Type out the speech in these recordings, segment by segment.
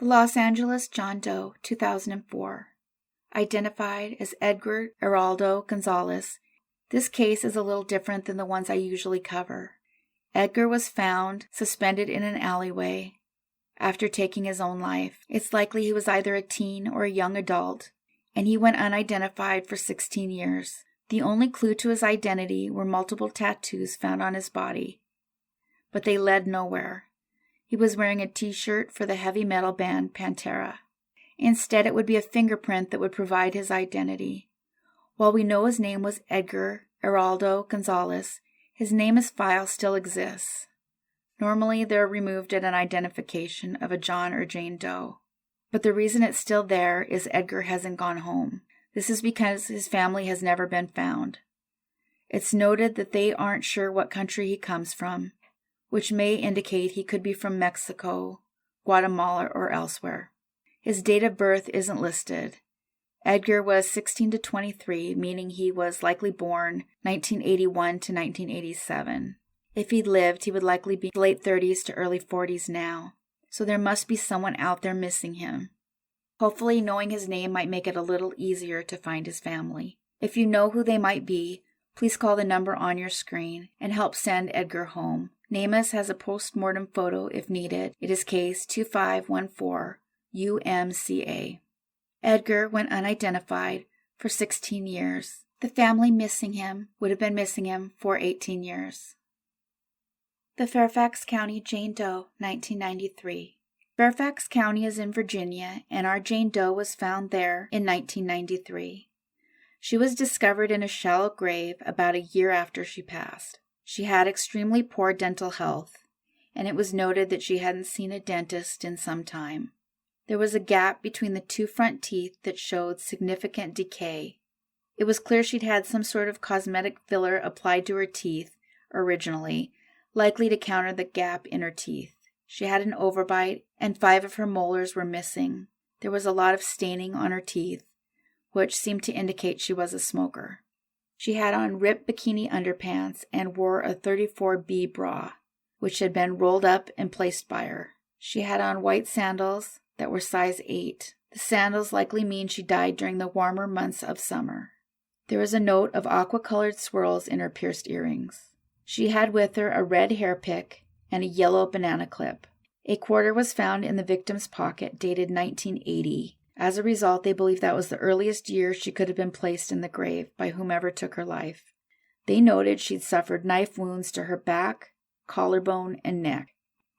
The Los Angeles John Doe, 2004. Identified as Edgar Arroldo-Gonzalez, this case is a little different than the ones I usually cover. Edgar was found suspended in an alleyway after taking his own life. It's likely he was either a teen or a young adult, and he went unidentified for 16 years. The only clue to his identity were multiple tattoos found on his body, but they led nowhere. He was wearing a t-shirt for the heavy metal band Pantera. Instead, it would be a fingerprint that would provide his identity. While we know his name was Edgar Arroldo-Gonzalez, his name as file still exists. Normally, they're removed at an identification of a John or Jane Doe. But the reason it's still there is Edgar hasn't gone home. This is because his family has never been found. It's noted that they aren't sure what country he comes from, which may indicate he could be from Mexico, Guatemala, or elsewhere. His date of birth isn't listed. Edgar was 16 to 23, meaning he was likely born 1981 to 1987. If he'd lived, he would likely be late 30s to early 40s now, so there must be someone out there missing him. Hopefully, knowing his name might make it a little easier to find his family. If you know who they might be, please call the number on your screen and help send Edgar home. NamUs has a post-mortem photo if needed. It is case 2514 UMCA. Edgar went unidentified for 16 years. The family missing him would have been missing him for 18 years. The Fairfax County Jane Doe, 1993. Fairfax County is in Virginia, and our Jane Doe was found there in 1993. She was discovered in a shallow grave about a year after she passed. She had extremely poor dental health, and it was noted that she hadn't seen a dentist in some time. There was a gap between the two front teeth that showed significant decay. It was clear she'd had some sort of cosmetic filler applied to her teeth originally, likely to counter the gap in her teeth. She had an overbite, and 5 of her molars were missing. There was a lot of staining on her teeth, which seemed to indicate she was a smoker. She had on ripped bikini underpants and wore a 34B bra, which had been rolled up and placed by her. She had on white sandals that were size 8. The sandals likely mean she died during the warmer months of summer. There was a note of aqua-colored swirls in her pierced earrings. She had with her a red hair pick and a yellow banana clip. A quarter was found in the victim's pocket, dated 1980. As a result, they believe that was the earliest year she could have been placed in the grave by whomever took her life. They noted she'd suffered knife wounds to her back, collarbone, and neck.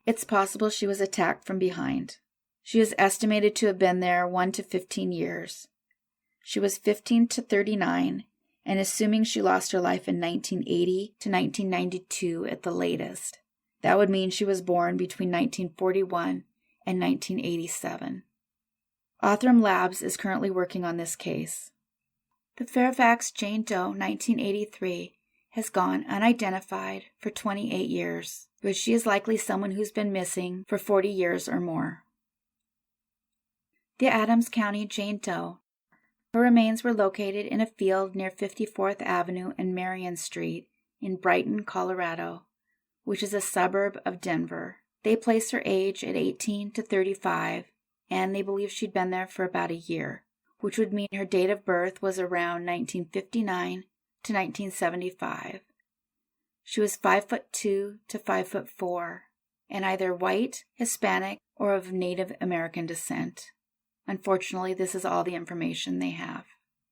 It's possible she was attacked from behind. She is estimated to have been there 1 to 15 years. She was 15 to 39, and assuming she lost her life in 1980 to 1992 at the latest. That would mean she was born between 1941 and 1987. Othram Labs is currently working on this case. The Fairfax Jane Doe, 1983, has gone unidentified for 28 years, but she is likely someone who's been missing for 40 years or more. The Adams County Jane Doe. Her remains were located in a field near 54th Avenue and Marion Street in Brighton, Colorado, which is a suburb of Denver. They placed her age at 18 to 35, and they believe she'd been there for about a year, which would mean her date of birth was around 1959 to 1975. She was 5'2" to 5'4", and either white, Hispanic, or of Native American descent. Unfortunately, this is all the information they have.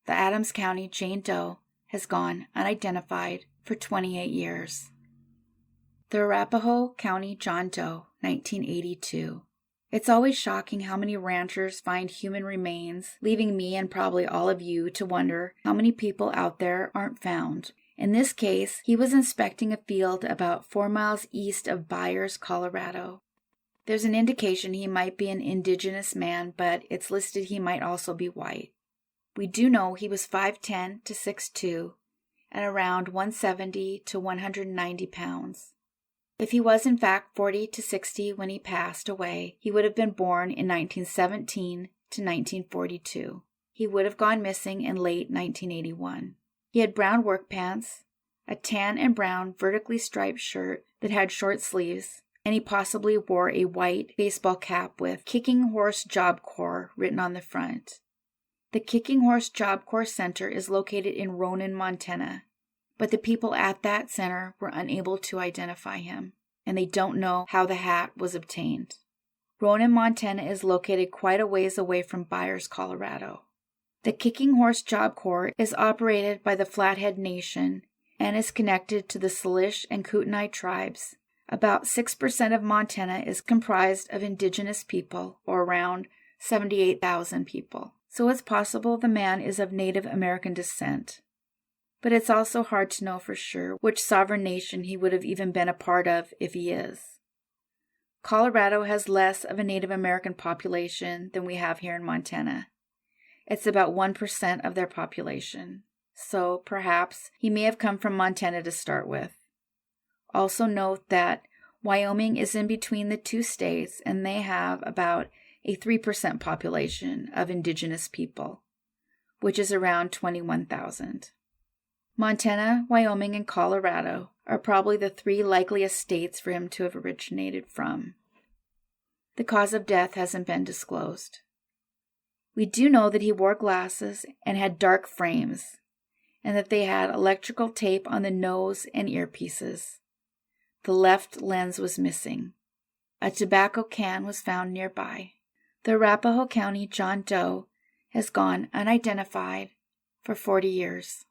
The Adams County Jane Doe has gone unidentified for 28 years. The Arapahoe County John Doe, 1982. It's always shocking how many ranchers find human remains, leaving me and probably all of you to wonder how many people out there aren't found. In this case, he was inspecting a field about 4 miles east of Byers, Colorado. There's an indication he might be an indigenous man, but it's listed he might also be white. We do know he was 5'10" to 6'2", and around 170 to 190 pounds. If he was in fact 40 to 60 when he passed away, he would have been born in 1917 to 1942. He would have gone missing in late 1981. He had brown work pants, a tan and brown vertically striped shirt that had short sleeves, and he possibly wore a white baseball cap with Kicking Horse Job Corps written on the front. The Kicking Horse Job Corps Center is located in Ronan, Montana, but the people at that center were unable to identify him, and they don't know how the hat was obtained. Ronan, Montana is located quite a ways away from Byers, Colorado. The Kicking Horse Job Corps is operated by the Flathead Nation and is connected to the Salish and Kootenai tribes. About 6% of Montana is comprised of indigenous people, or around 78,000 people. So it's possible the man is of Native American descent. But it's also hard to know for sure which sovereign nation he would have even been a part of if he is. Colorado has less of a Native American population than we have here in Montana. It's about 1% of their population. So perhaps he may have come from Montana to start with. Also note that Wyoming is in between the two states, and they have about a 3% population of indigenous people, which is around 21,000. Montana, Wyoming, and Colorado are probably the three likeliest states for him to have originated from. The cause of death hasn't been disclosed. We do know that he wore glasses and had dark frames, and that they had electrical tape on the nose and earpieces. The left lens was missing. A tobacco can was found nearby. The Arapahoe County John Doe has gone unidentified for 40 years.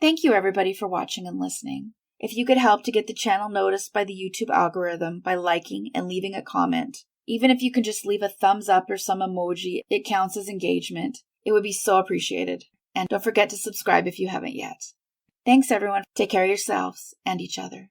Thank you everybody for watching and listening. If you could help to get the channel noticed by the YouTube algorithm by liking and leaving a comment, even if you can just leave a thumbs up or some emoji, it counts as engagement. It would be so appreciated. And don't forget to subscribe if you haven't yet. Thanks everyone. Take care of yourselves and each other.